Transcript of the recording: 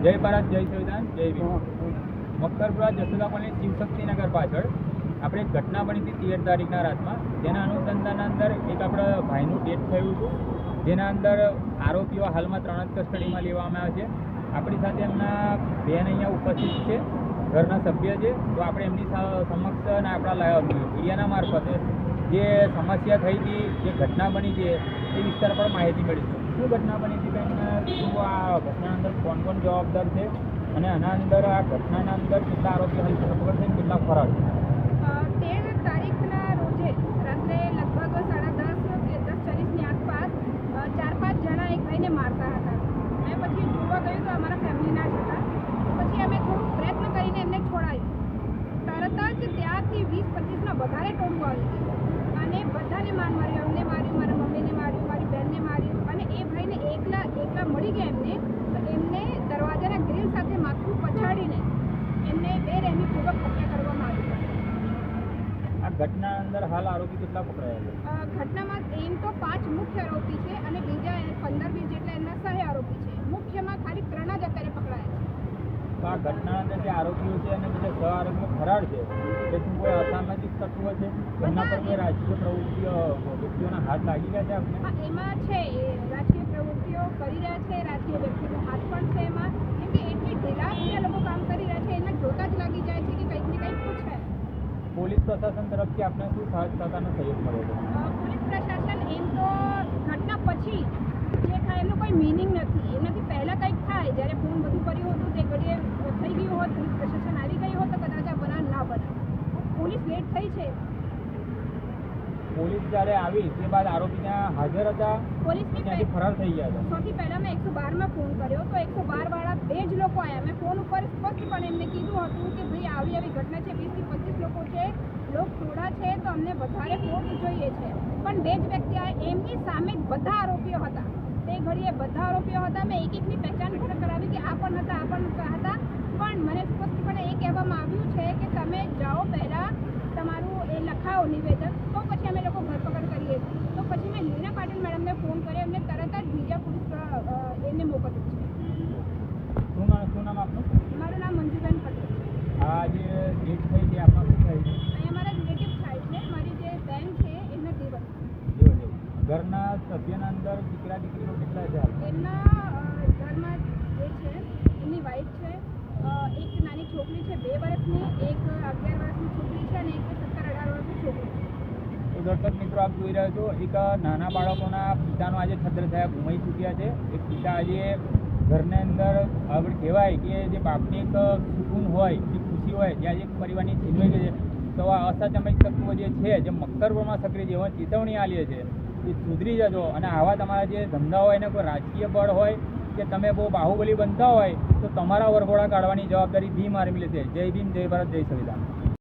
જય ભારત, જય સંવિધાન, જય ભીમ. મક્કરપુરા જસોદા કોલોની શિવશક્તિનગર પાછળ આપણે એક ઘટના બની હતી 13 તારીખના રાતમાં, જેના અનુસંધાનના અંદર એક આપણા ભાઈનું ડેથ થયું હતું, જેના અંદર આરોપીઓ હાલમાં 3 જ કસ્ટડીમાં લેવામાં આવ્યા છે. આપણી સાથે એમના બેન અહીંયા ઉપસ્થિત છે, ઘરના સભ્ય છે. તો આપણે એમની સમક્ષ અને આપણા મીડિયાના મારફતે જે સમસ્યા થઈ હતી, જે ઘટના બની છે એ વિસ્તાર પર માહિતી મેળવીશું. શું ઘટના બની હતી કંઈ, શું આ ઘટના અંદર કોણ કોણ જવાબદાર છે અને આના અંદર આ ઘટનાના અંદર કેટલા આરોપી હાલ ધરપકડ છે, કેટલા ફરાર છે? 13 તારીખના રોજે રાત્રે લગભગ 10:30 કે 10:40ની આસપાસ 4-5 જણા એક ભાઈને મારતા હતા. મેં પછી જોવા ગયું તો અમારા ફેમિલીના જ હતા. પછી અમે થોડું પ્રયત્ન કરીને એમને છોડાયું. તરત જ ત્યાંથી 20-25ના વધારે ટોળું આવી ગયું અને બધાને માર્યું. અમને માર્યું, મારા મમ્મીને માર્યું, મારી બહેનને માર્યું અને એ ભાઈને એકલા મળી ગયા એમને. તો એમને દરવાજાના ગ્રીલ સાથે માથું પછાડીને એમને બેરહેમીપૂર્વક હત્યા કરવામાં આવી. આ ઘટના અંદર હાલ આરોપી કેટલા પકડાયા છે? ઘટનામાં એમ તો 5 મુખ્ય આરોપી છે અને બીજા 15-20 જેટલા એમના સહ આરોપી છે. મુખ્યમાં ખાલી 3 જ અત્યારે પકડાયા છે. તો આ ઘટનાના અંદર જે આરોપીઓ છે અને બીજા સહ આરોપીઓ ફરાર છે, એ શું કોઈ અસામાજિક તત્વો છે? એમના પર કોઈ રાજકીય પ્રવૃત્તિઓ વ્યક્તિઓના હાથ લાગી ગયા છે આપણે? હા, એમાં છે એ રાજકીય પ્રવૃત્તિઓ કરી રહ્યા છે. રાજકીય વ્યક્તિનો હાથ પણ છે એમાં, કેમ કે એટલી ઢીલાસથી આ લોકો કામ કરી રહ્યા છે, એને જોતા જ લાગી જાય છે કે કંઈક ને કંઈક પૂછે. પોલીસ પ્રશાસન તરફથી આપણે શું સહકારનો સહયોગ મળ્યો છે? પોલીસ પ્રશાસન એમ તો ઘટના પછી જે થાય એમનો કોઈ મિનિંગ નથી. એનાથી પહેલાં કંઈક થાય, જ્યારે ફોન બધું કર્યું હતું તે ઘડીએ થઈ ગયું હોત, પોલીસ પ્રશાસન આવી ગયું હોત તો કદાચ આ બનાવ ના બને. પોલીસ લેટ થઈ છે. પોલીસ જ્યારે આવી તે બાદ આરોપી ત્યાં હાજર હતા, પોલીસની ત્યાંથી ફરાર થઈ ગયા હતા. સૌથી પહેલાં મેં 112માં ફોન કર્યો તો 112 વાળા 2 જ લોકો આવ્યા. મેં ફોન ઉપર સ્પષ્ટપણે એમને કીધું હતું કે ભાઈ આવી ઘટના છે, 20-25 લોકો છે, લોકો થોડા છે તો અમને વધારે ફોર્સ જોઈએ છે. પણ 2 જ વ્યક્તિ આવ્યા, એમની સામે જ બધા આરોપીઓ હતા. તે ઘડીએ બધા આરોપીઓ હતા. મેં એકની પહેચાન પણ કરાવી કે આ પણ હતા, આ પણ હતા. પણ મને સ્પષ્ટપણે એ કહેવામાં આવ્યું છે કે તમે જાઓ, પહેલાં તમારું એ લખાવો નિવેદન, તો પછી અમે લોકો ધરપકડ કરીએ છીએ. તો પછી મેં લીના પાટીલ મેડમને ફોન કર્યો, એમને તરત જ બીજા પોલીસ એને મોકલ્યું છે. શું નામ આપનું? મારું નામ મંજુબેન પટેલ. આ જે ડેટ થઈ છે આપણા શું થાય છે? અહીંયા મારા રિલેટિવ થાય છે. મારી જે બેન છે એમના દેવર. ઘરના સભ્યના અંદર દીકરા દીકરીઓ કેટલા છે? એમના ઘરમાં જે છે એમની વાઈફ છે, એક નાની છોકરી છે 2 વર્ષની, એક 11 વર્ષની છોકરી છે અને એક 17-18 વર્ષની છોકરી છે. તો દર્શક મિત્રો, આપ જોઈ રહ્યા છો, એક નાના બાળકોના પિતાનો આજે છત્ર થયા ગુમાઈ ચૂક્યા છે. એક પિતા આજે ઘરની અંદર આપણે કહેવાય કે જે બાપની એક સુકૂન હોય, જે ખુશી હોય, જે આજે પરિવારની છીનવાઈ ગઈ છે, તો આ અસામાજિક તત્વો જે છે, જે મક્કરપુરમાં સક્રિય છે, એમાં ચેતવણી આપીએ છે એ સુધરી જજો. અને આવા તમારા જે ધંધા હોય એને કોઈ રાજકીય બળ હોય કે તમે બહુ બાહુબલી બનતા હોય તો તમારા વરઘોડા કાઢવાની જવાબદારી ભીમ આર્મી લેશે. જય ભીમ, જય ભારત, જય સંવિધાન.